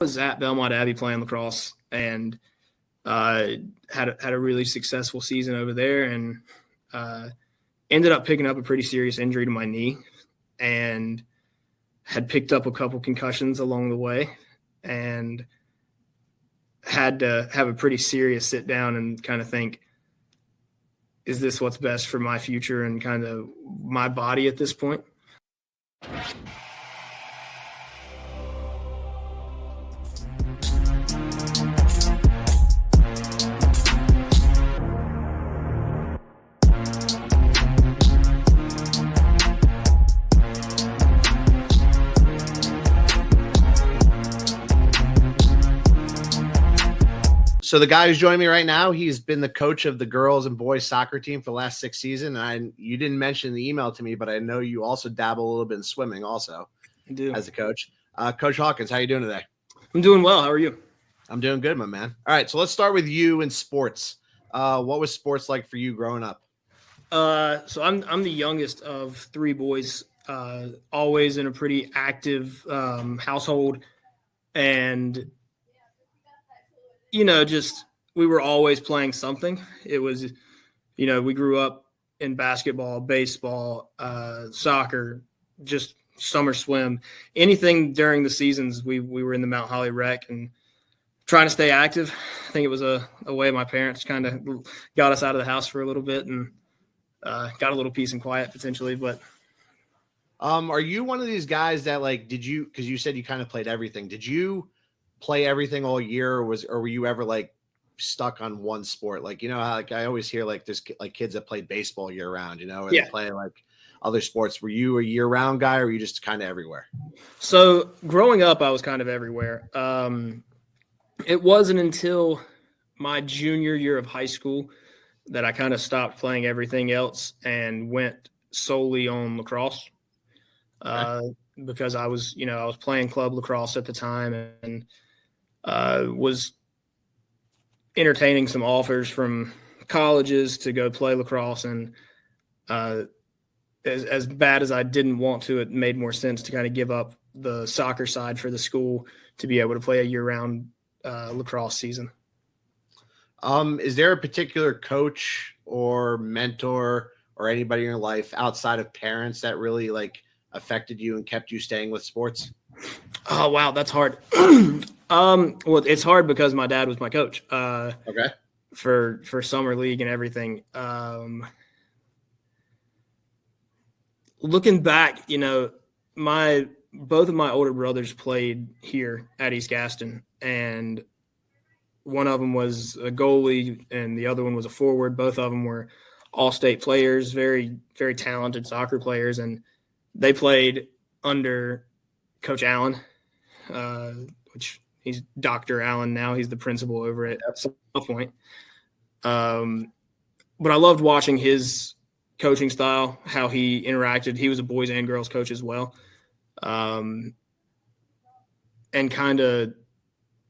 was at Belmont Abbey playing lacrosse and had a really successful season over there, and ended up picking up a pretty serious injury to my knee, and had picked up a couple concussions along the way, and had to have a pretty serious sit down and kind of think, is this what's best for my future and kind of my body at this point? So the guy who's joining me right now, he's been the coach of the girls and boys soccer team for the last 6 seasons. And you didn't mention the email to me, but I know you also dabble a little bit in swimming also. I do. As a coach. Coach Hawkins, how are you doing today? I'm doing well. How are you? I'm doing good, my man. All right, so let's start with you in sports. What was sports like for you growing up? So I'm the youngest of 3 boys, always in a pretty active household, and just we were always playing something. It was, we grew up in basketball, baseball, soccer, just summer swim, anything during the seasons. We were in the Mount Holly Rec and trying to stay active. I think it was a way my parents kind of got us out of the house for a little bit and got a little peace and quiet potentially. But are you one of these guys that because you said you kind of played everything. Did you play everything all year, or were you ever stuck on one sport? How I always hear there's kids that play baseball year round, or they play other sports. Were you a year round guy, or were you just kind of everywhere? So growing up, I was kind of everywhere. It wasn't until my junior year of high school that I kind of stopped playing everything else and went solely on lacrosse. Okay. Because I was playing club lacrosse at the time and was entertaining some offers from colleges to go play lacrosse. And as bad as I didn't want to, it made more sense to kind of give up the soccer side for the school to be able to play a year-round lacrosse season. Is there a particular coach or mentor or anybody in your life outside of parents that really affected you and kept you staying with sports? Oh, wow. That's hard. Well, it's hard because my dad was my coach. Okay. For summer league and everything. Looking back, both of my older brothers played here at East Gaston, and one of them was a goalie and the other one was a forward. Both of them were all-state players, very, very talented soccer players, and they played under Coach Allen, which he's Dr. Allen now. He's the principal over at some point. But I loved watching his coaching style, how he interacted. He was a boys and girls coach as well. And kind of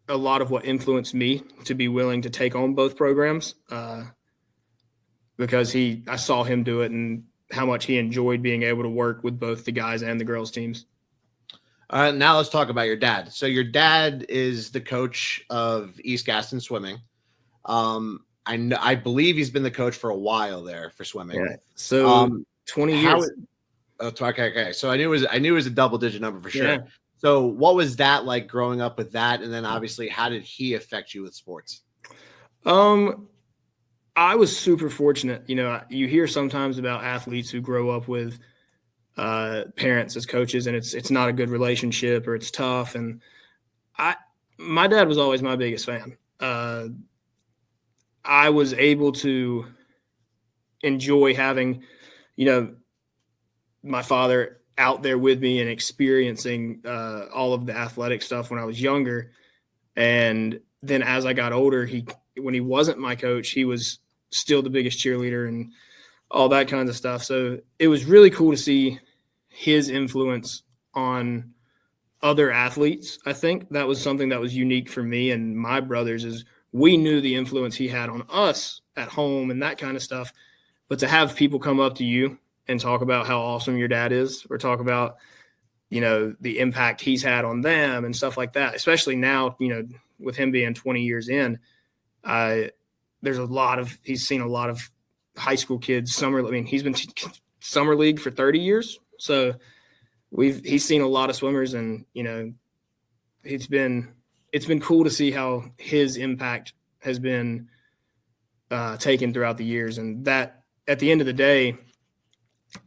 a lot of what influenced me to be willing to take on both programs, because I saw him do it and how much he enjoyed being able to work with both the guys and the girls teams. Now let's talk about your dad. So your dad is the coach of East Gaston swimming. I believe he's been the coach for a while there for swimming. Yeah. So 20 years. Okay. So I knew it was a double-digit number for sure. Yeah. So what was that like growing up with that? And then obviously, how did he affect you with sports? I was super fortunate. You hear sometimes about athletes who grow up with parents as coaches, and it's not a good relationship or it's tough. And my dad was always my biggest fan. I was able to enjoy having, my father out there with me and experiencing all of the athletic stuff when I was younger. And then as I got older, when he wasn't my coach, he was still the biggest cheerleader and all that kinds of stuff. So it was really cool to see his influence on other athletes. I think that was something that was unique for me and my brothers, is we knew the influence he had on us at home and that kind of stuff. But to have people come up to you and talk about how awesome your dad is, or talk about the impact he's had on them and stuff like that, especially now, with him being 20 years in, he's seen a lot of high school kids he's been summer league for 30 years. So he's seen a lot of swimmers, and, it's been cool to see how his impact has been taken throughout the years. And that, at the end of the day,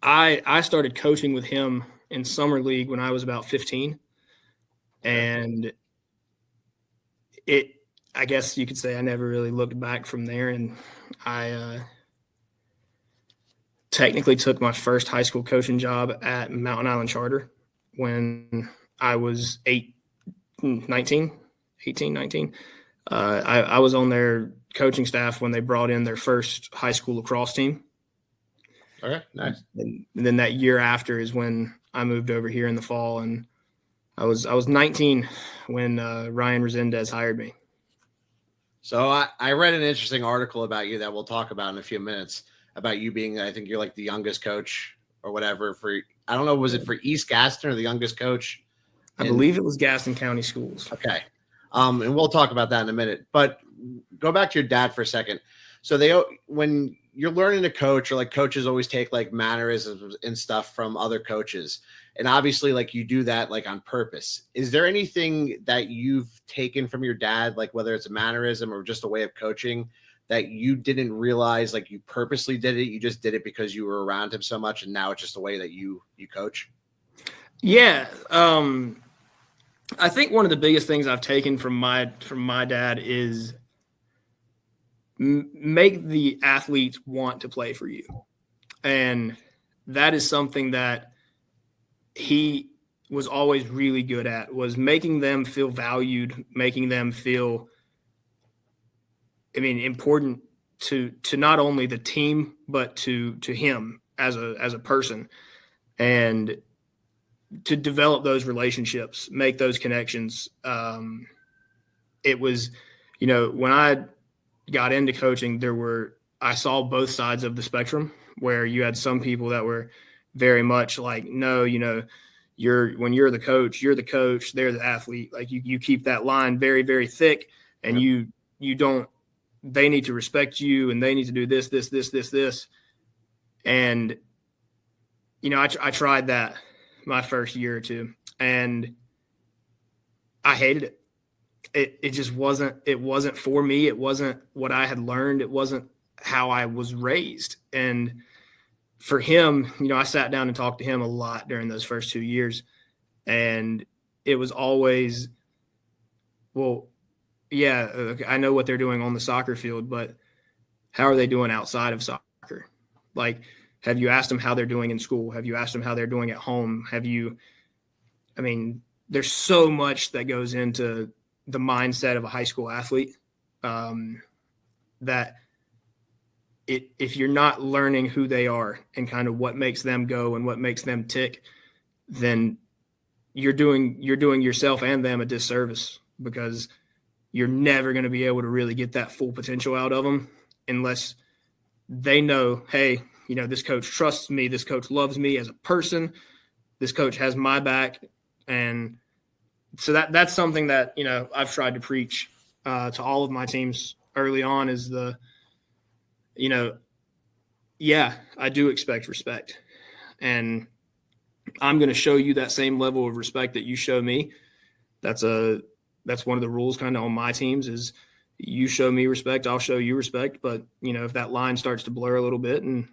I started coaching with him in summer league when I was about 15. And I guess you could say I never really looked back from there. And I technically took my first high school coaching job at Mountain Island Charter when I was 19. I was on their coaching staff when they brought in their first high school lacrosse team. Okay, nice. And then that year after is when I moved over here in the fall, and I was 19 when Ryan Resendez hired me. So I read an interesting article about you that we'll talk about in a few minutes, about you being, I think you're like the youngest coach or whatever I don't know, was it for East Gaston or the youngest coach? I believe it was Gaston County Schools. Okay. And we'll talk about that in a minute, but go back to your dad for a second. So when you're learning to coach, or like coaches always take like mannerisms and stuff from other coaches, and obviously like you do that like on purpose. Is there anything that you've taken from your dad, like whether it's a mannerism or just a way of coaching, that you didn't realize like you purposely did it? You just did it because you were around him so much, and now it's just the way that you coach? Yeah. I think one of the biggest things I've taken from my dad is make the athletes want to play for you. And that is something that he was always really good at, was making them feel valued, making them feel, important to not only the team, but to him as a person. And to develop those relationships, make those connections. It was, when I got into coaching, I saw both sides of the spectrum, where you had some people that were very much like, no, when you're the coach, they're the athlete. Like you keep that line very, very thick, and you don't, they need to respect you, and they need to do this. And, I tried that my first year or two, and I hated it. It just wasn't for me. It wasn't what I had learned. It wasn't how I was raised. And for him, I sat down and talked to him a lot during those first 2 years, and it was always, well, yeah, I know what they're doing on the soccer field, but how are they doing outside of soccer? Like, have you asked them how they're doing in school? Have you asked them how they're doing at home? There's so much that goes into the mindset of a high school athlete, that if you're not learning who they are and kind of what makes them go and what makes them tick, then you're doing yourself and them a disservice, because you're never going to be able to really get that full potential out of them unless they know, hey, this coach trusts me. This coach loves me as a person. This coach has my back. And so that's something that, I've tried to preach to all of my teams early on, is I do expect respect, and I'm going to show you that same level of respect that you show me. That's one of the rules kind of on my teams, is you show me respect, I'll show you respect. But, if that line starts to blur a little bit and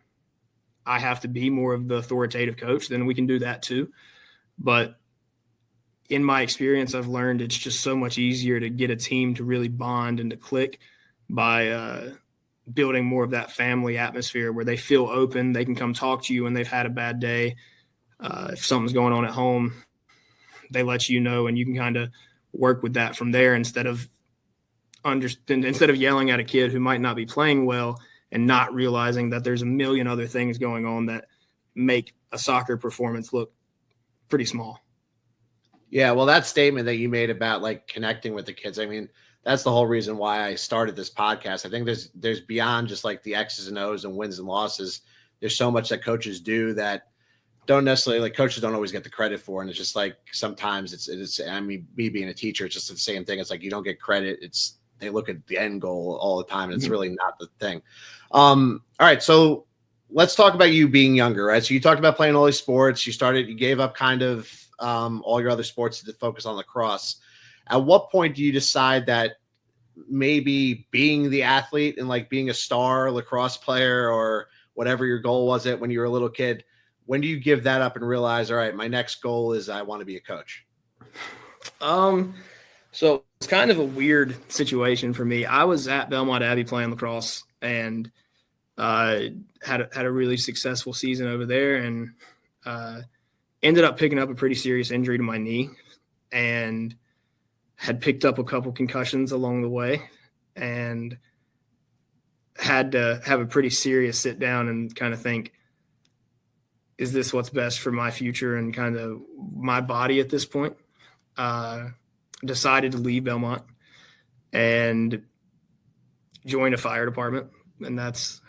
I have to be more of the authoritative coach, then we can do that too. But in my experience, I've learned it's just so much easier to get a team to really bond and to click by building more of that family atmosphere where they feel open. They can come talk to you when they've had a bad day. If something's going on at home, they let you know, and you can kind of work with that from there, instead of yelling at a kid who might not be playing well and not realizing that there's a million other things going on that make a soccer performance look pretty small. Yeah, well, that statement that you made about like connecting with the kids, that's the whole reason why I started this podcast. I think there's beyond just like the X's and O's and wins and losses. There's so much that coaches do that don't necessarily like coaches don't always get the credit for. And it's just like, sometimes it's, I mean, me being a teacher, it's just the same thing. It's like, you don't get credit. They look at the end goal all the time, and it's really not the thing. All right. So let's talk about you being younger, right? So you talked about playing all these sports. You gave up kind of all your other sports to focus on lacrosse. At what point do you decide that maybe being the athlete and like being a star lacrosse player or whatever your goal was when you were a little kid, when do you give that up and realize, all right, my next goal is I want to be a coach? So it's kind of a weird situation for me. I was at Belmont Abbey playing lacrosse and had a really successful season over there, and ended up picking up a pretty serious injury to my knee, and had picked up a couple concussions along the way, and had to have a pretty serious sit down and kind of think, is this what's best for my future and kind of my body at this point? Decided to leave Belmont and join a fire department. And that's,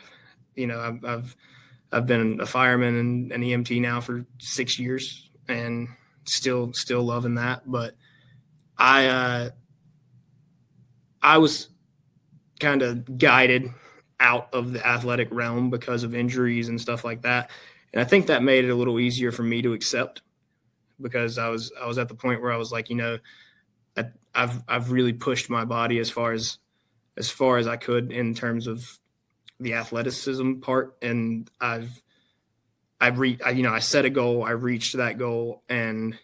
I've been a fireman and an EMT now for 6 years, and still loving that. But I was kind of guided out of the athletic realm because of injuries and stuff like that. And I think that made it a little easier for me to accept, because I was at the point where I was like, I've really pushed my body as far as I could in terms of the athleticism part. And I set a goal, I reached that goal, and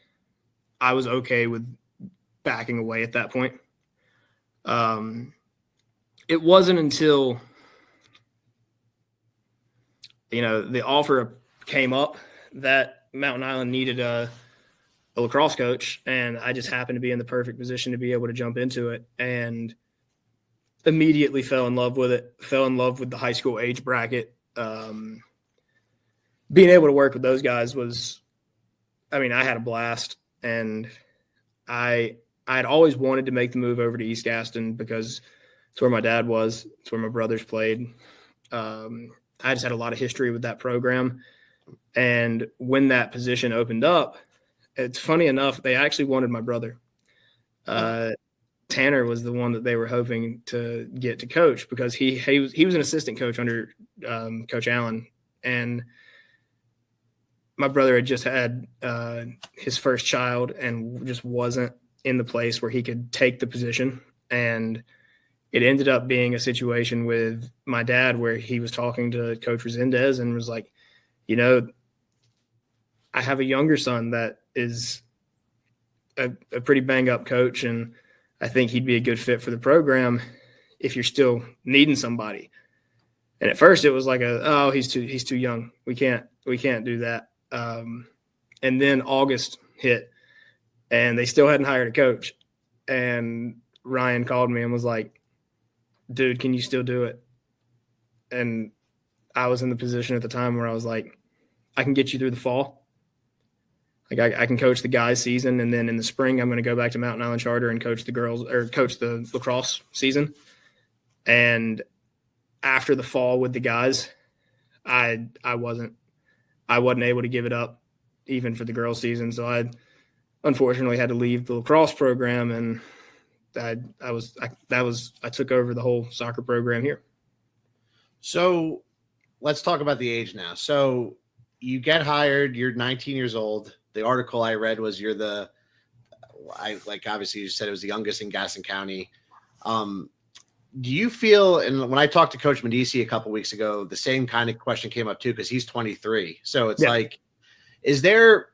I was okay with backing away at that point. It wasn't until, the offer came up that Mountain Island needed a lacrosse coach, and I just happened to be in the perfect position to be able to jump into it, and immediately fell in love with it, fell in love with the high school age bracket. Being able to work with those guys I had a blast, and I had always wanted to make the move over to East Gaston because it's where my dad was, it's where my brothers played. I just had a lot of history with that program. And when that position opened up, it's funny enough, they actually wanted my brother. Tanner was the one that they were hoping to get to coach, because he was an assistant coach under Coach Allen. And my brother had just had his first child and just wasn't in the place where he could take the position. And it ended up being a situation with my dad where he was talking to Coach Resendez and was like, I have a younger son that is a pretty bang up coach, and I think he'd be a good fit for the program if you're still needing somebody. And at first it was like he's too young. We can't do that. And then August hit, and they still hadn't hired a coach. And Ryan called me and was like, dude, can you still do it? And I was in the position at the time where I was like, I can get you through the fall. Like I can coach the guys season, and then in the spring I'm going to go back to Mountain Island Charter and coach the girls, or coach the lacrosse season. And after the fall with the guys, I wasn't able to give it up even for the girls season. So I unfortunately had to leave the lacrosse program, and I took over the whole soccer program here. So let's talk about the age now. So you get hired, you're 19 years old. The article I read was obviously you said it was the youngest in Gaston County. Do you feel, and when I talked to Coach Medici a couple weeks ago, the same kind of question came up too, because he's 23. So it's like, is there,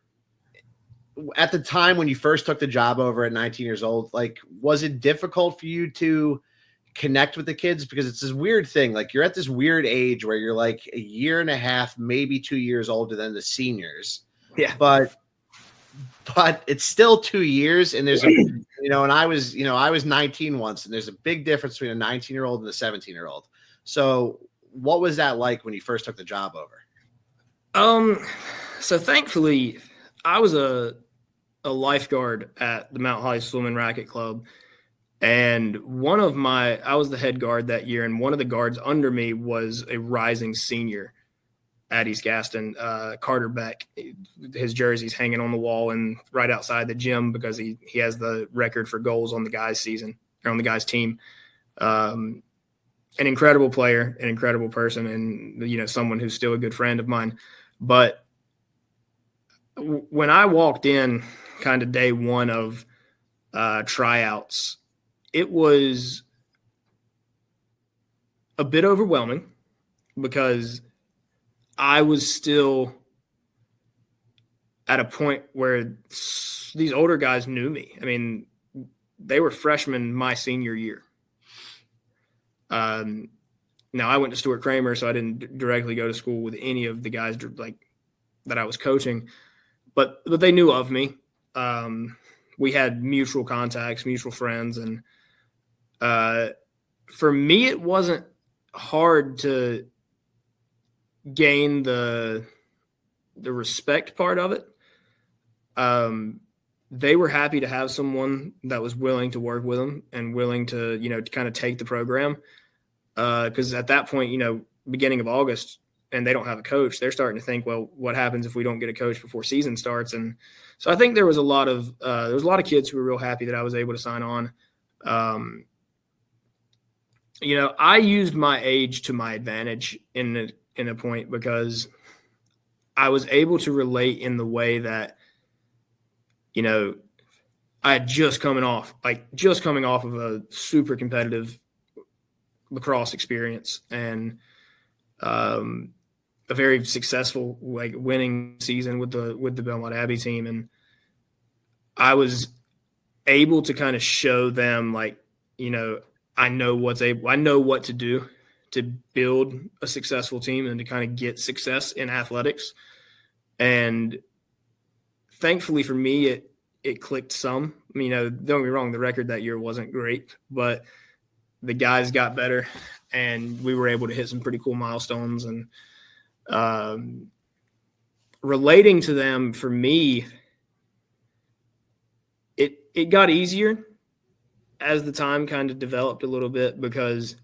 at the time when you first took the job over at 19 years old, like, was it difficult for you to connect with the kids? Because it's this weird thing. Like, you're at this weird age where you're like a year and a half, maybe 2 years older than the seniors. Yeah. But it's still 2 years. And there's and I was 19 once, and there's a big difference between a 19-year-old and a 17-year-old. So what was that like when you first took the job over? So thankfully I was a lifeguard at the Mount Holly Swim and Racket Club. And I was the head guard that year, and one of the guards under me was a rising senior at East Gaston, Carter Beck. His jersey's hanging on the wall and right outside the gym because he has the record for goals on the guys' season or on the guys' team. An incredible player, an incredible person, and someone who's still a good friend of mine. But when I walked in, kind of day one of tryouts, it was a bit overwhelming because I was still at a point where these older guys knew me. I mean, they were freshmen my senior year. Now I went to Stuart Kramer, so I didn't directly go to school with any of the guys that I was coaching, but they knew of me. We had mutual contacts, mutual friends, and for me, it wasn't hard to gain the respect part of it. They were happy to have someone that was willing to work with them and willing to, to kind of take the program. Because at that point, beginning of August, and they don't have a coach, they're starting to think, well, what happens if we don't get a coach before season starts? And so I think there was a lot of kids who were real happy that I was able to sign on. I used my age to my advantage in a point because I was able to relate in the way that, I had just coming off of a super competitive lacrosse experience and a very successful winning season with the Belmont Abbey team, and I was able to kind of show them I know what to do to build a successful team and to kind of get success in athletics. And thankfully for me, it clicked some. I mean, don't get me wrong, the record that year wasn't great, but the guys got better and we were able to hit some pretty cool milestones. And relating to them, for me, it got easier as the time kind of developed a little bit, because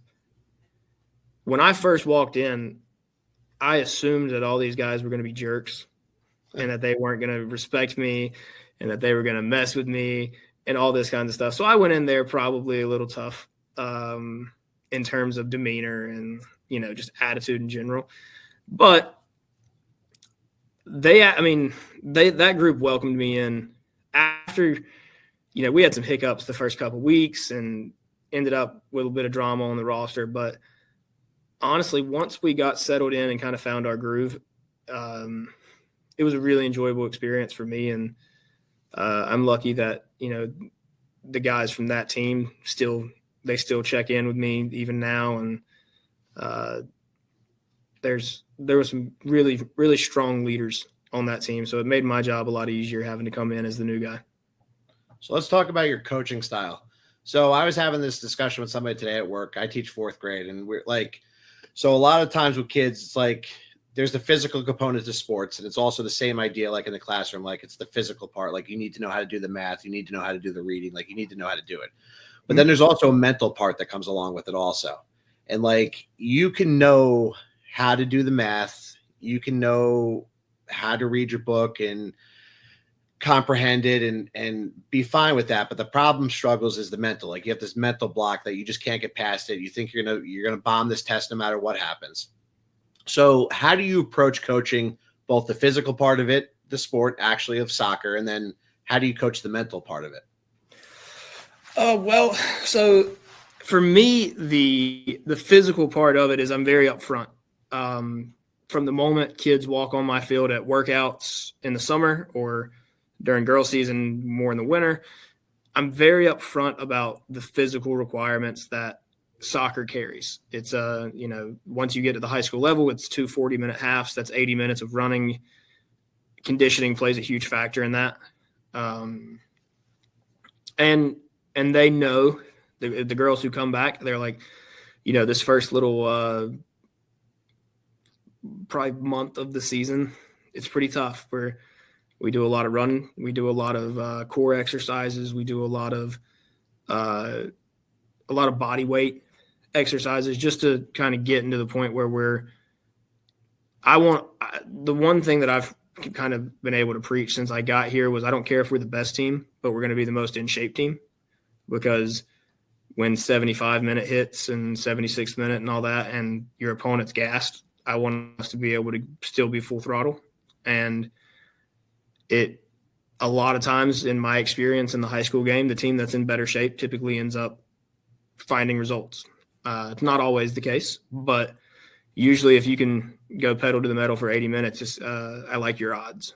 when I first walked in, I assumed that all these guys were going to be jerks and that they weren't going to respect me and that they were going to mess with me and all this kind of stuff. So I went in there probably a little tough in terms of demeanor and, just attitude in general. But that group welcomed me in after, we had some hiccups the first couple of weeks and ended up with a bit of drama on the roster. But honestly, once we got settled in and kind of found our groove, it was a really enjoyable experience for me. And I'm lucky that, the guys from that team still check in with me even now. And there were some really, really strong leaders on that team. So it made my job a lot easier having to come in as the new guy. So let's talk about your coaching style. So I was having this discussion with somebody today at work. I teach fourth grade, and we're so a lot of times with kids, it's there's the physical component to sports, and it's also the same idea in the classroom. It's the physical part. You need to know how to do the math. You need to know how to do the reading. You need to know how to do it. But then there's also a mental part that comes along with it also. And you can know how to do the math. You can know how to read your book and comprehend it and be fine with that. But the problem struggles is the mental. You have this mental block that you just can't get past it. You think you're gonna bomb this test no matter what happens. So how do you approach coaching both the physical part of it, the sport actually of soccer, and then how do you coach the mental part of it? Well, so for me, the physical part of it is I'm very upfront. From the moment kids walk on my field at workouts in the summer or during girl season, more in the winter, I'm very upfront about the physical requirements that soccer carries. It's once you get to the high school level, it's 2 40-minute halves. That's 80 minutes of running. Conditioning plays a huge factor in that. And they know, the girls who come back, they're this first little probably month of the season, it's pretty tough. We do a lot of running. We do a lot of core exercises. We do a lot of body weight exercises just to kind of get into the point where we're the one thing that I've kind of been able to preach since I got here was I don't care if we're the best team, but we're going to be the most in shape team, because when 75-minute hits and 76-minute and all that, and your opponent's gassed, I want us to be able to still be full throttle. And a lot of times in my experience in the high school game, the team that's in better shape typically ends up finding results. It's not always the case, but usually if you can go pedal to the metal for 80 minutes, I like your odds.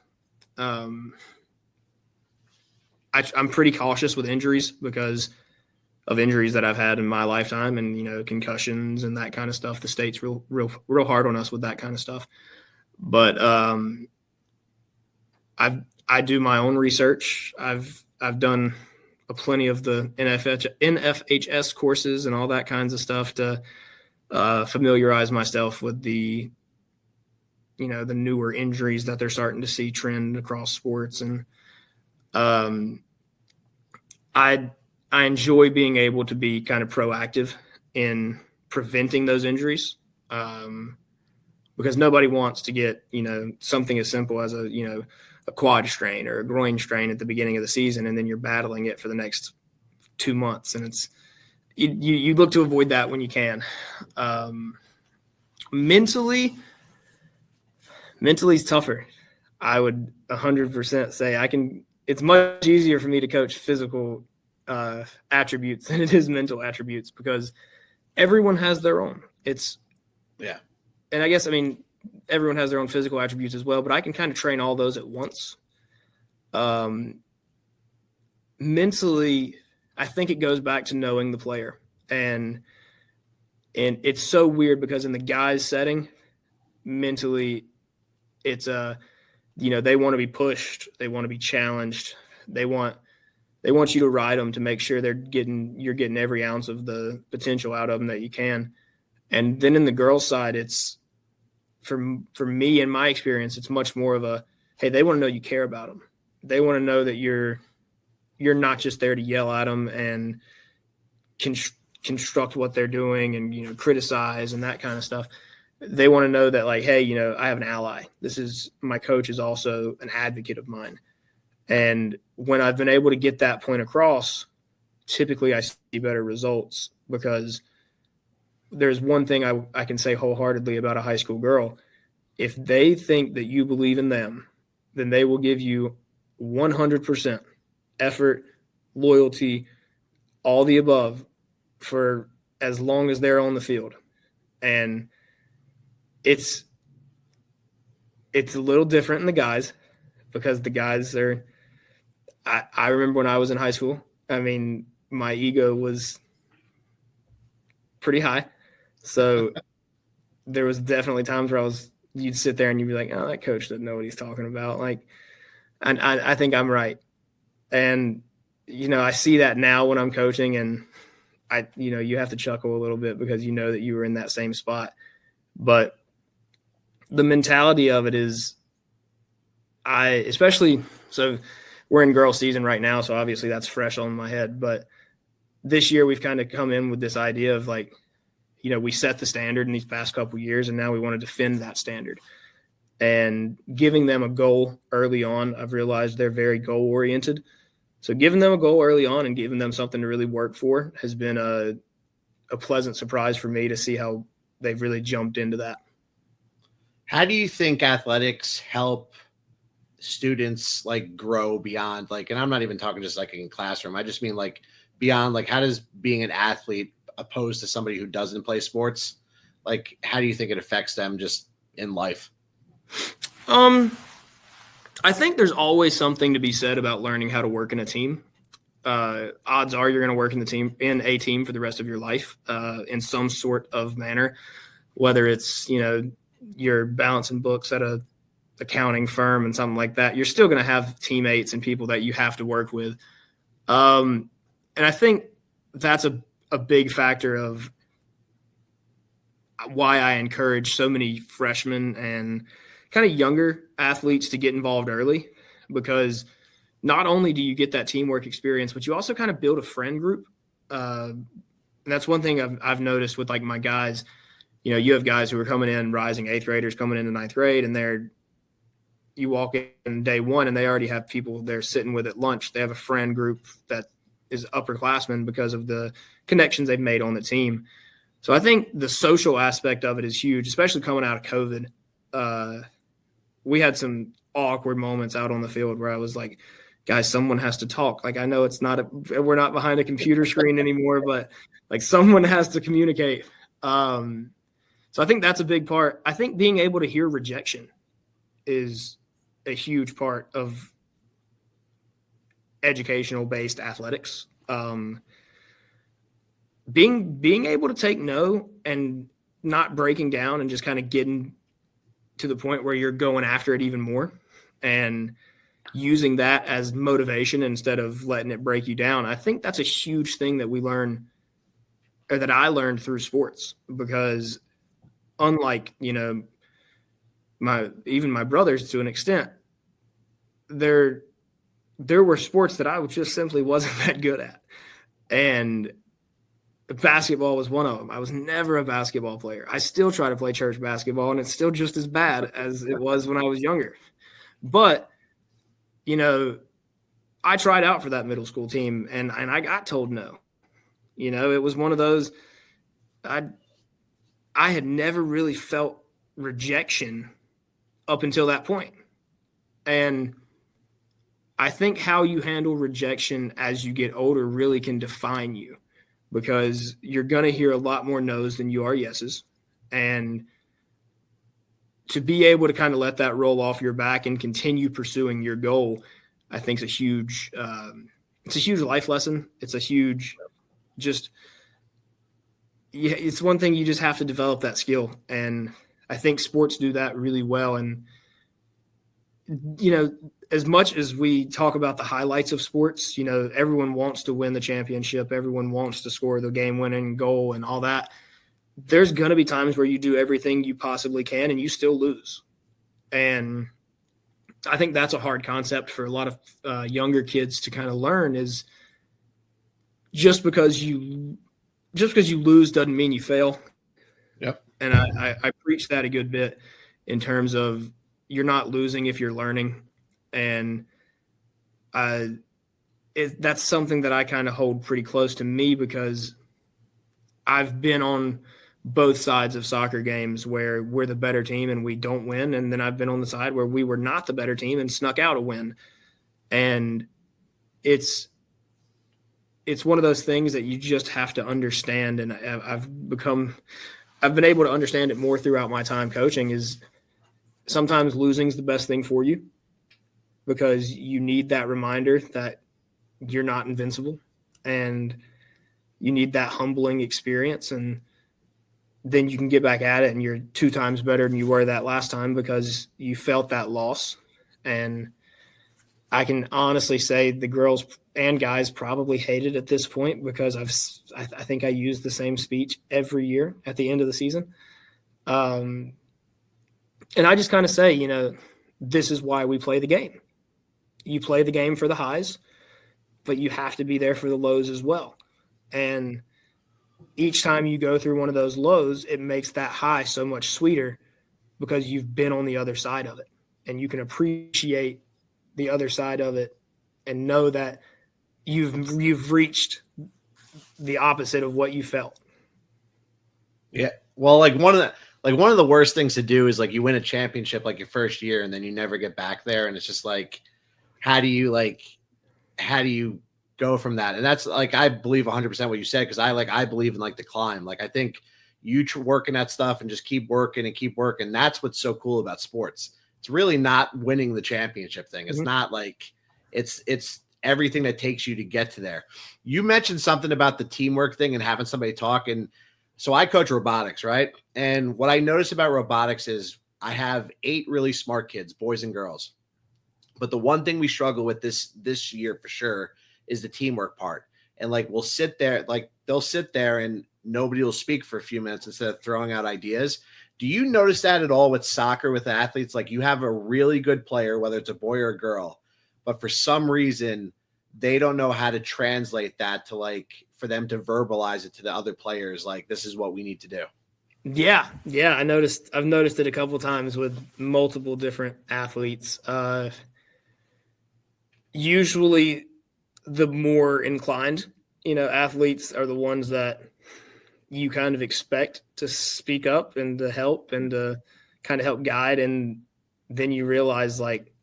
I'm pretty cautious with injuries because of injuries that I've had in my lifetime, and, concussions and that kind of stuff. The state's real hard on us with that kind of stuff. But I do my own research. I've done plenty of the NFHS courses and all that kinds of stuff to familiarize myself with the newer injuries that they're starting to see trend across sports. And I enjoy being able to be kind of proactive in preventing those injuries, because nobody wants to get, something as simple as a quad strain or a groin strain at the beginning of the season, and then you're battling it for the next 2 months. And you look to avoid that when you can. Mentally is tougher. I would 100% say it's much easier for me to coach physical attributes than it is mental attributes, because everyone has their own. And I guess, everyone has their own physical attributes as well, but I can kind of train all those at once. Mentally, I think it goes back to knowing the player, and it's so weird because in the guys setting, mentally, it's they want to be pushed, they want to be challenged, they want you to ride them to make sure you're getting every ounce of the potential out of them that you can. And then in the girls' side, it's for me, in my experience, it's much more of hey, they want to know you care about them. They want to know that you're not just there to yell at them and construct what they're doing and criticize and that kind of stuff. They want to know that, like, hey, I have an ally. My coach is also an advocate of mine. And when I've been able to get that point across, typically I see better results, because there's one thing I can say wholeheartedly about a high school girl. If they think that you believe in them, then they will give you 100% effort, loyalty, all the above for as long as they're on the field. And it's a little different in the guys, because the guys are – I remember when I was in high school, my ego was pretty high. So there was definitely times where you'd sit there and you'd be like, oh, that coach doesn't know what he's talking about. And I think I'm right. And, I see that now when I'm coaching, and you have to chuckle a little bit because that you were in that same spot. But the mentality of it is so we're in girl season right now, so obviously that's fresh on my head. But this year we've kind of come in with this idea of we set the standard in these past couple of years, and now we want to defend that standard. And giving them a goal early on, I've realized they're very goal-oriented. So giving them a goal early on and giving them something to really work for has been a pleasant surprise for me to see how they've really jumped into that. How do you think athletics help students grow beyond and I'm not even talking just in classroom. I just mean beyond how does being an athlete opposed to somebody who doesn't play sports, how do you think it affects them just in life? I think there's always something to be said about learning how to work in a team. Odds are you're going to work in a team for the rest of your life, in some sort of manner, whether it's, you're balancing books at a accounting firm and something like that. You're still going to have teammates and people that you have to work with. And I think that's a big factor of why I encourage so many freshmen and kind of younger athletes to get involved early, because not only do you get that teamwork experience, but you also kind of build a friend group. And that's one thing I've noticed with my guys. you have guys who are coming in, rising 8th graders coming into 9th grade, and you walk in day one and they already have people they're sitting with at lunch. They have a friend group that is upperclassmen because of the connections they've made on the team. So I think the social aspect of it is huge, especially coming out of COVID. We had some awkward moments out on the field where I was like, guys, someone has to talk. Like, I know we're not behind a computer screen anymore, but like someone has to communicate. So I think that's a big part. I think being able to hear rejection is a huge part of educational based athletics. Being able to take no and not breaking down and just kind of getting to the point where you're going after it even more and using that as motivation instead of letting it break you down. I think that's a huge thing that we learn, or that I learned through sports, because unlike, my brothers to an extent, there were sports that I just simply wasn't that good at. And basketball was one of them. I was never a basketball player. I still try to play church basketball, and it's still just as bad as it was when I was younger. But, I tried out for that middle school team, and I got told no. It was one of those, I had never really felt rejection up until that point. And I think how you handle rejection as you get older really can define you, because you're going to hear a lot more no's than you are yeses. And to be able to kind of let that roll off your back and continue pursuing your goal, I think is it's a huge life lesson. It's a huge, it's one thing you just have to develop that skill. And I think sports do that really well. And, as much as we talk about the highlights of sports, everyone wants to win the championship. Everyone wants to score the game-winning goal and all that. There's going to be times where you do everything you possibly can and you still lose. And I think that's a hard concept for a lot of younger kids to kind of learn, is just because you lose doesn't mean you fail. Yep. And I preach that a good bit in terms of you're not losing if you're learning. And that's something that I kind of hold pretty close to me, because I've been on both sides of soccer games where we're the better team and we don't win. And then I've been on the side where we were not the better team and snuck out a win. And it's one of those things that you just have to understand. And I've been able to understand it more throughout my time coaching, is sometimes losing is the best thing for you, because you need that reminder that you're not invincible, and you need that humbling experience. And then you can get back at it and you're 2 times better than you were that last time, because you felt that loss. And I can honestly say the girls and guys probably hate it at this point, because I think I use the same speech every year at the end of the season. And I just kind of say, this is why we play the game. You play the game for the highs, but you have to be there for the lows as well. And each time you go through one of those lows, it makes that high so much sweeter, because you've been on the other side of it, and you can appreciate the other side of it and know that you've reached the opposite of what you felt. Yeah. Well, one of the worst things to do is you win a championship your first year, and then you never get back there. And it's just how do you go from that? And that's I believe 100% what you said, because I believe in the climb. I think you working at stuff and just keep working and keep working. That's what's so cool about sports. It's really not winning the championship thing. It's not it's everything that takes you to get to there. You mentioned something about the teamwork thing and having somebody talk. And so I coach robotics, right? And what I notice about robotics is I have 8 really smart kids, boys and girls. But the one thing we struggle with this year for sure is the teamwork part. And we'll sit there, they'll sit there and nobody will speak for a few minutes instead of throwing out ideas. Do you notice that at all with soccer, with athletes? You have a really good player, whether it's a boy or a girl, but for some reason they don't know how to translate that to for them to verbalize it to the other players. This is what we need to do. Yeah. I've noticed it a couple times with multiple different athletes. Usually the more inclined, athletes are the ones that you kind of expect to speak up and to help and to kind of help guide. And then you realize, like,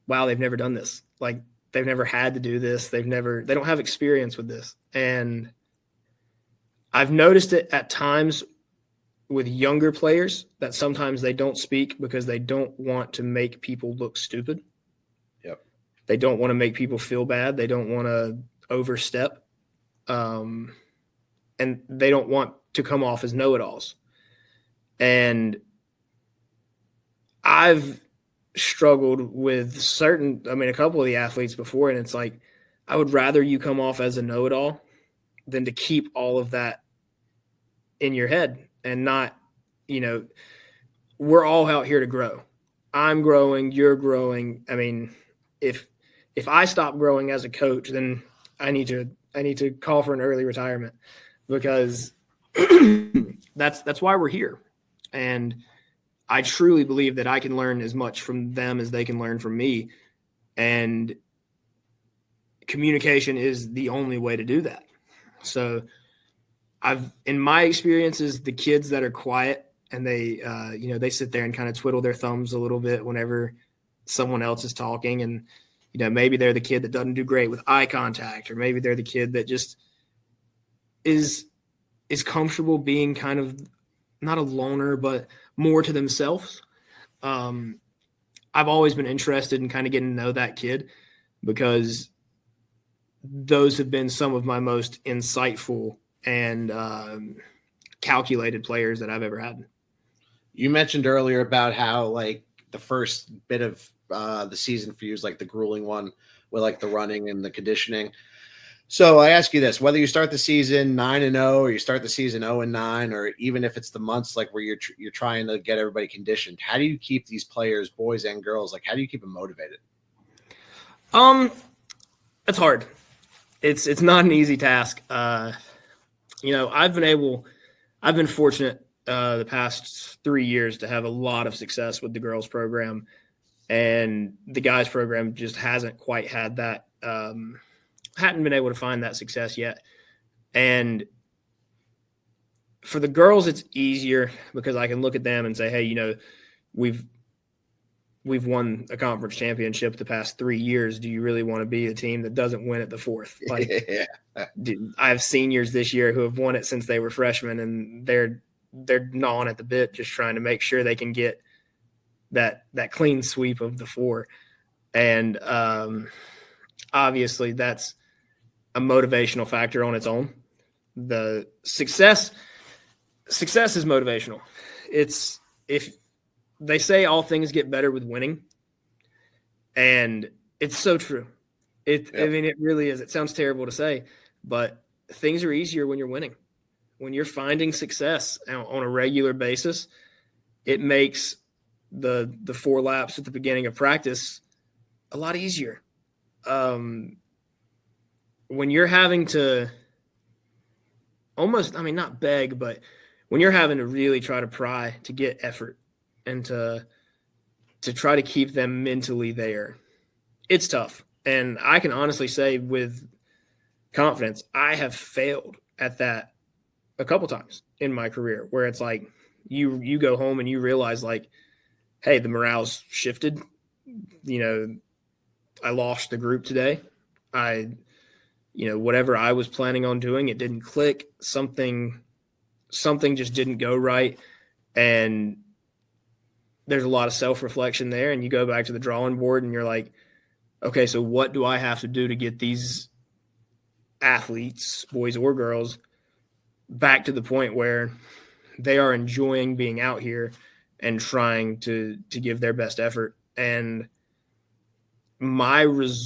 wow, they've never done this. Like, they've never had to do this. They don't have experience with this. And I've noticed it at times with younger players that sometimes they don't speak because they don't want to make people look stupid. Yep. They don't want to make people feel bad. They don't want to overstep. And they don't want to come off as know-it-alls. And I've struggled with a couple of the athletes before, and it's like, I would rather you come off as a know-it-all than to keep all of that in your head and not, we're all out here to grow. I'm growing, you're growing. I mean, if I stop growing as a coach, then I need to call for an early retirement, because that's why we're here. And I truly believe that I can learn as much from them as they can learn from me. And communication is the only way to do that. So in my experiences, the kids that are quiet and they sit there and kind of twiddle their thumbs a little bit whenever someone else is talking. And, maybe they're the kid that doesn't do great with eye contact, or maybe they're the kid that just is comfortable being kind of not a loner, but more to themselves. I've always been interested in kind of getting to know that kid, because those have been some of my most insightful and calculated players that I've ever had. You mentioned earlier about how, like, the first bit of the season for you is like the grueling one with like the running and the conditioning. So I ask you this: whether you start the season 9-0, or you start the season 0-9, or even if it's the months like where you're trying to get everybody conditioned, how do you keep these players, boys and girls, like, how do you keep them motivated? It's hard. It's not an easy task. I've been fortunate the past 3 years to have a lot of success with the girls program, and the guys program just hasn't quite had that. Hadn't been able to find that success yet. And for the girls, it's easier because I can look at them and say, hey, we've won a conference championship the past 3 years. Do you really want to be a team that doesn't win at the fourth? Like, I have seniors this year who have won it since they were freshmen, and they're gnawing at the bit, just trying to make sure they can get that clean sweep of the four. And obviously that's a motivational factor on its own. The success is motivational. It's, if they say all things get better with winning, and it's so true. Yep. I mean, it really is. It sounds terrible to say, but things are easier when you're winning. When you're finding success on a regular basis, it makes the 4 laps at the beginning of practice a lot easier. When you're having to almost, not beg, but when you're having to really try to pry to get effort and to try to keep them mentally there, it's tough. And I can honestly say with confidence, I have failed at that a couple times in my career, where it's like you go home and you realize, like, hey, the morale's shifted. I lost the group today. Whatever I was planning on doing, it didn't click. Something just didn't go right. And there's a lot of self-reflection there. And you go back to the drawing board and you're like, okay, so what do I have to do to get these athletes, boys or girls, back to the point where they are enjoying being out here and trying to give their best effort? And the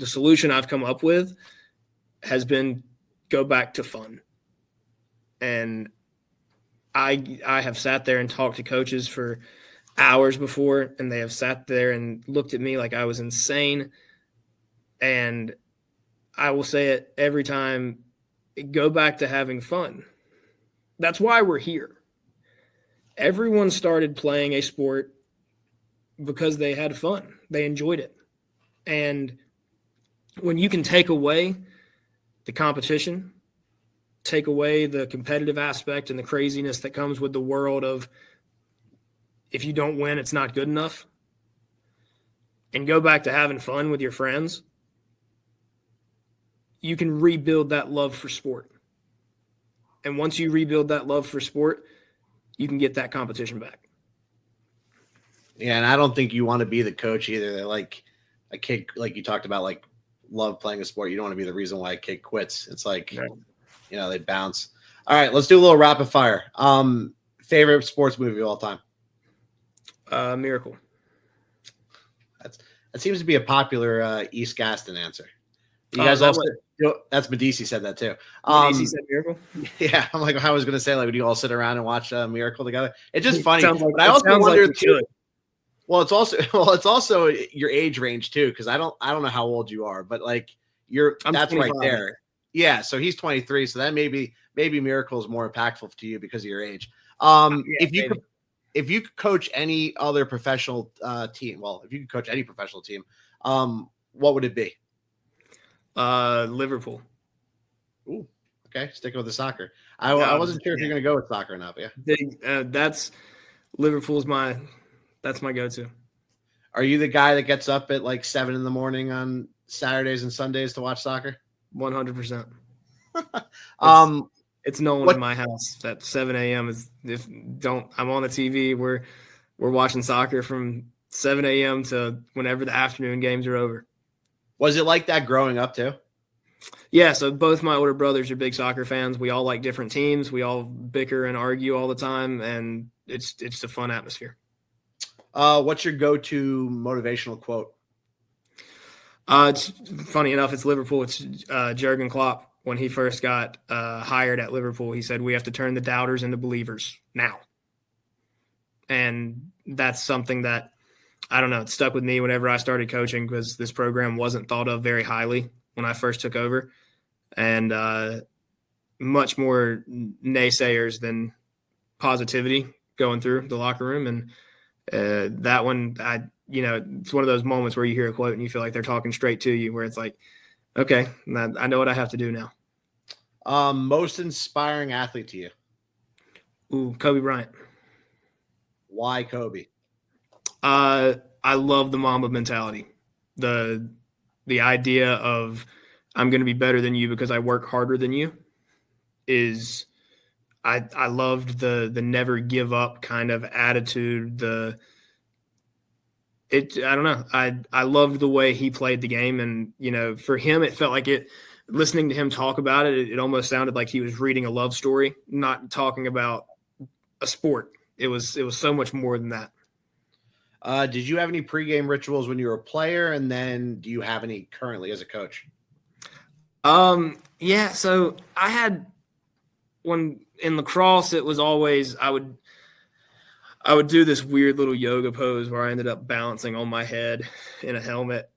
solution I've come up with has been go back to fun. And I have sat there and talked to coaches for hours before, and they have sat there and looked at me like I was insane. And I will say it every time: go back to having fun. That's why we're here. Everyone started playing a sport because they had fun. They enjoyed it. And when you can take away the competition, take away the competitive aspect and the craziness that comes with the world of if you don't win, it's not good enough, and go back to having fun with your friends, you can rebuild that love for sport. And once you rebuild that love for sport, you can get that competition back. Yeah, and I don't think you want to be the coach either. That like a kid, like you talked about, like love playing a sport. You don't want to be the reason why a kid quits. It's like, they bounce. All right, let's do a little rapid fire. Favorite sports movie of all time? Miracle. That seems to be a popular East Gaston answer. You guys that's Medici said that too. Medici said Miracle? Yeah, I'm like, I was going to say, like, would you all sit around and watch Miracle together? It's just funny. But I also wonder too. Well, it's also your age range too, because I don't know how old you are, but like that's right there. Yeah, so he's 23, so that maybe Miracle is more impactful to you because of your age. If you could coach any other professional team, if you could coach any professional team, what would it be? Liverpool. Ooh, okay, sticking with the soccer. I wasn't sure if you're going to go with soccer or not. But yeah, that's Liverpool's that's my go-to. Are you the guy that gets up at like 7 a.m. on Saturdays and Sundays to watch soccer? 100%. It's known in my house that 7 a.m. is I'm on the TV. We're watching soccer from 7 a.m. to whenever the afternoon games are over. Was it like that growing up too? Yeah. So both my older brothers are big soccer fans. We all like different teams. We all bicker and argue all the time, and it's a fun atmosphere. What's your go-to motivational quote? It's funny enough. It's Liverpool. It's Jurgen Klopp. When he first got hired at Liverpool, he said, "We have to turn the doubters into believers now." And that's something that, I don't know, it stuck with me whenever I started coaching, because this program wasn't thought of very highly when I first took over, and much more naysayers than positivity going through the locker room. And that one, it's one of those moments where you hear a quote and you feel like they're talking straight to you, where it's like, okay, I know what I have to do now. Most inspiring athlete to you? Ooh, Kobe Bryant. Why Kobe? I love the Mamba mentality. The idea of I'm going to be better than you because I work harder than you is I loved the never give up kind of attitude. I don't know. I loved the way he played the game, and for him it felt like it. Listening to him talk about it, it almost sounded like he was reading a love story, not talking about a sport. It was so much more than that. Did you have any pregame rituals when you were a player, and then do you have any currently as a coach? Yeah. So I had when in lacrosse, it was always I would do this weird little yoga pose where I ended up balancing on my head in a helmet.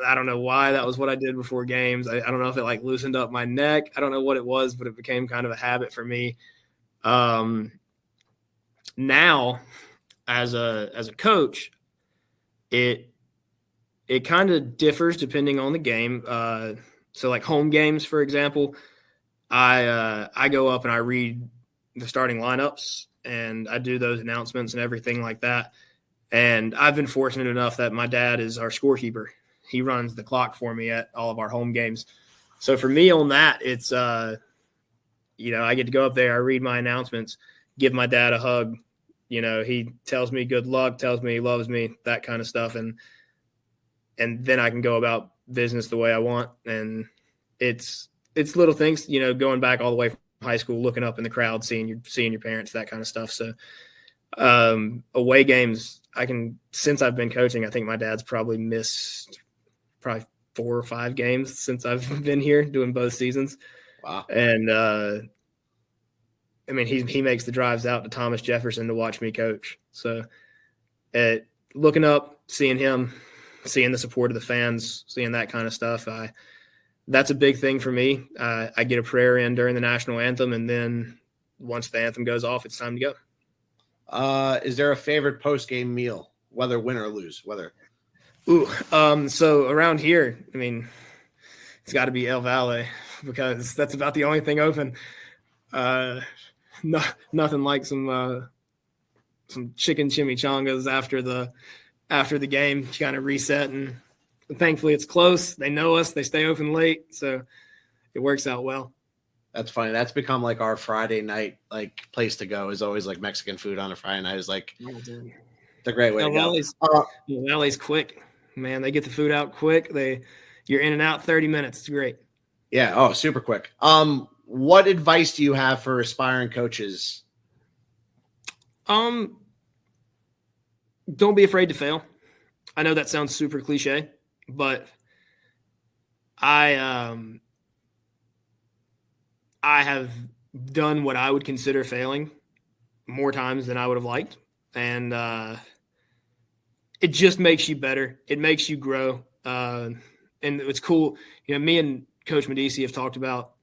I don't know why that was what I did before games. I don't know if it like loosened up my neck. I don't know what it was, but it became kind of a habit for me. Now as a coach, it kind of differs depending on the game. So like home games, for example, I go up and I read the starting lineups and I do those announcements and everything like that. And I've been fortunate enough that my dad is our scorekeeper. He runs the clock for me at all of our home games. So for me on that, it's, I get to go up there, I read my announcements, give my dad a hug. He tells me good luck, tells me he loves me, that kind of stuff. And then I can go about business the way I want. And it's little things, going back all the way from high school, looking up in the crowd, seeing your parents, that kind of stuff. So away games, since I've been coaching, I think my dad's probably missed 4 or 5 games since I've been here doing both seasons. Wow. And he makes the drives out to Thomas Jefferson to watch me coach. So looking up, seeing him, seeing the support of the fans, seeing that kind of stuff, that's a big thing for me. I get a prayer in during the national anthem, and then once the anthem goes off, it's time to go. Is there a favorite post-game meal, whether win or lose? So around here, I mean, it's got to be El Valle because that's about the only thing open. Nothing like some chicken chimichangas after the game, kind of reset, and thankfully it's close. They know us. They stay open late, so it works out well. That's funny. That's become like our Friday night place to go. Is always like Mexican food on a Friday night. Is like it's a great way to go. Valley's quick, man. They get the food out quick. You're in and out 30 minutes. It's great. Yeah. Oh, super quick. What advice do you have for aspiring coaches? Don't be afraid to fail. I know that sounds super cliche, but I have done what I would consider failing more times than I would have liked. And it just makes you better. It makes you grow. And it's cool. Me and Coach Medici have talked about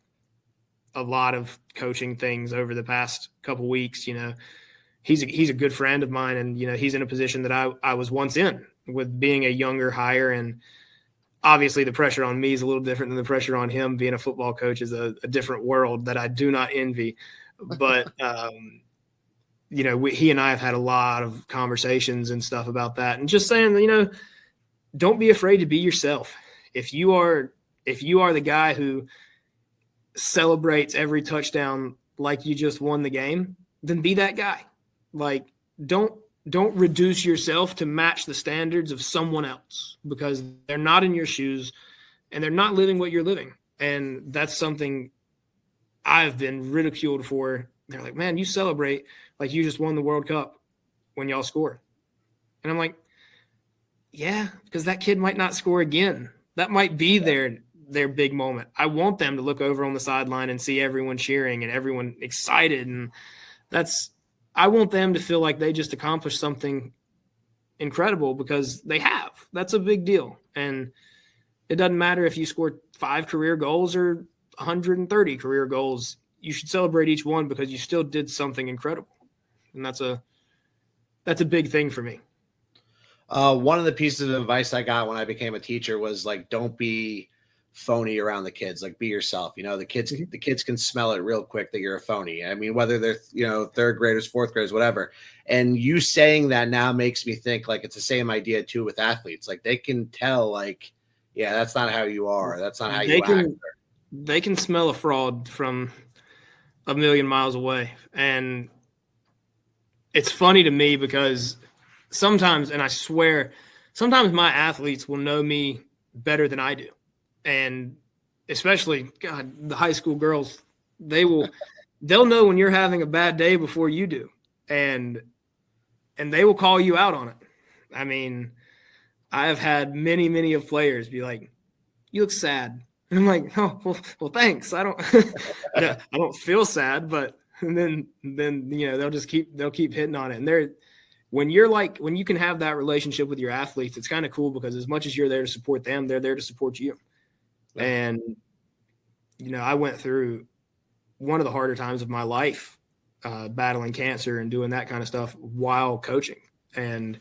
a lot of coaching things over the past couple weeks. He's a good friend of mine, and he's in a position that I was once in with being a younger hire, and obviously the pressure on me is a little different than the pressure on him. Being a football coach is a different world that I do not envy, but he and I have had a lot of conversations and stuff about that, and just saying, don't be afraid to be yourself. If you are the guy who celebrates every touchdown like you just won the game, then be that guy. Like, don't reduce yourself to match the standards of someone else, because they're not in your shoes and they're not living what you're living. And that's something I've been ridiculed for. They're like, man, you celebrate like you just won the World Cup when y'all score. And I'm like, yeah, because that kid might not score again. That might be their big moment. I want them to look over on the sideline and see everyone cheering and everyone excited. And I want them to feel like they just accomplished something incredible, because they have. That's a big deal. And it doesn't matter if you scored 5 career goals or 130 career goals. You should celebrate each one, because you still did something incredible. And that's a big thing for me. One of the pieces of advice I got when I became a teacher was like, don't be phony around the kids. Like, be yourself. The kids can smell it real quick that you're a phony. I mean, whether they're third graders, fourth graders, whatever. And you saying that now makes me think like it's the same idea too with athletes. Like, they can tell, like, yeah, that's not how you are. That's not how you act. They can smell a fraud from a million miles away. And it's funny to me because sometimes, and I swear, sometimes my athletes will know me better than I do. And especially, God, the high school girls, they'll know when you're having a bad day before you do. And they will call you out on it. I mean, I have had many, many of players be like, you look sad. And I'm like, oh, well, thanks. I don't feel sad, but then they'll keep hitting on it. And when you can have that relationship with your athletes, it's kind of cool, because as much as you're there to support them, they're there to support you. Yeah. And, I went through one of the harder times of my life, battling cancer and doing that kind of stuff while coaching. And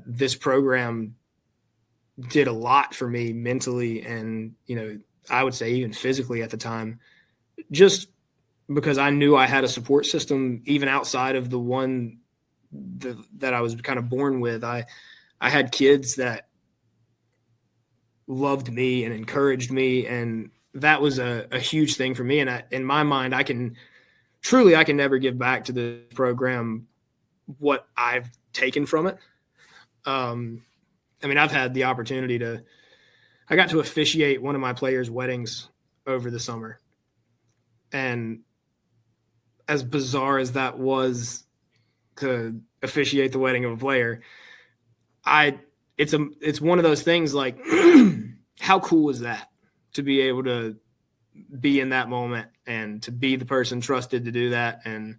this program did a lot for me mentally and, I would say even physically at the time, just because I knew I had a support system even outside of the one that I was kind of born with. I had kids that loved me and encouraged me, and that was a huge thing for me. And in my mind, I can never give back to the program what I've taken from it. I've had the opportunity I got to officiate one of my players' weddings over the summer. And as bizarre as that was to officiate the wedding of a player, it's one of those things like, how cool is that to be able to be in that moment and to be the person trusted to do that. And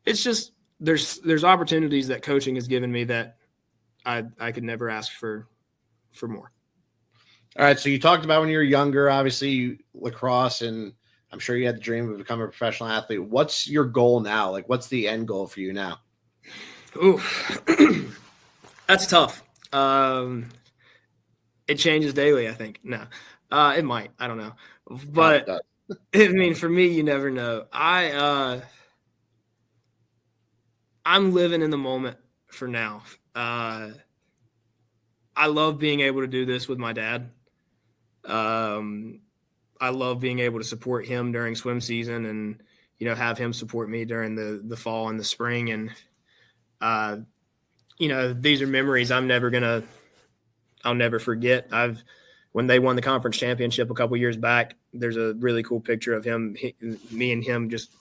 it's just, there's opportunities that coaching has given me that I could never ask for more. All right. So you talked about when you were younger, obviously lacrosse and I'm sure you had the dream of becoming a professional athlete. What's your goal now? Like, what's the end goal for you now? Oof. That's tough. It changes daily, I think. No, it might. I don't know. But I mean, for me, you never know. I'm living in the moment for now. I love being able to do this with my dad. I love being able to support him during swim season and, have him support me during the fall and the spring. And, these are memories I'll never forget. When they won the conference championship a couple years back, there's a really cool picture of me and him just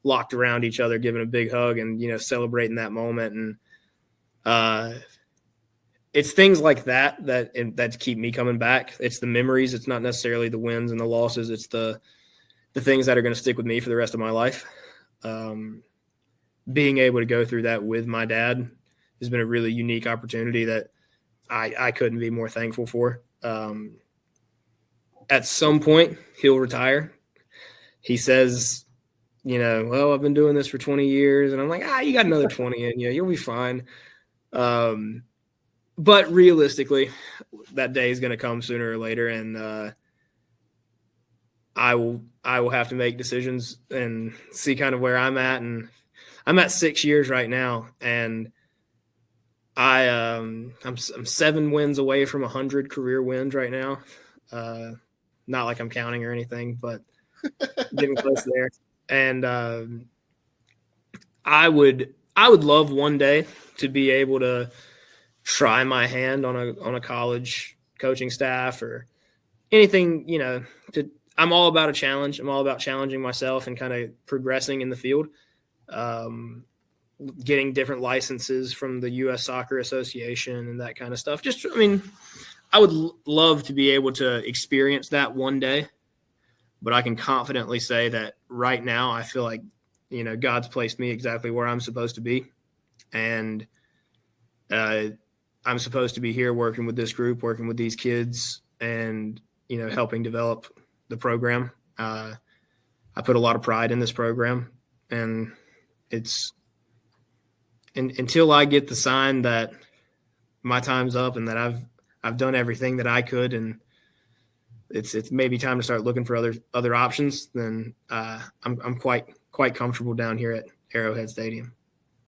locked around each other, giving a big hug and, celebrating that moment. And it's things like that keep me coming back. It's the memories. It's not necessarily the wins and the losses. It's the things that are going to stick with me for the rest of my life. Being able to go through that with my dad has been a really unique opportunity that I couldn't be more thankful for. At some point, he'll retire. He says, well, I've been doing this for 20 years. And I'm like, you got another 20 in you. You'll be fine. But realistically, that day is going to come sooner or later. And I will have to make decisions and see kind of where I'm at. And I'm at 6 years right now. And I'm 7 wins away from 100 career wins right now. Not like I'm counting or anything, but getting close there. And I would love one day to be able to try my hand on a college coaching staff or anything. I'm all about a challenge. I'm all about challenging myself and kind of progressing in the field. Getting different licenses from the U.S. Soccer Association and that kind of stuff. I would love to be able to experience that one day, but I can confidently say that right now I feel like, God's placed me exactly where I'm supposed to be. And I'm supposed to be here working with this group, working with these kids and, helping develop the program. I put a lot of pride in this program, and until I get the sign that my time's up and that I've done everything that I could, and it's maybe time to start looking for other options, then I'm quite comfortable down here at Arrowhead Stadium.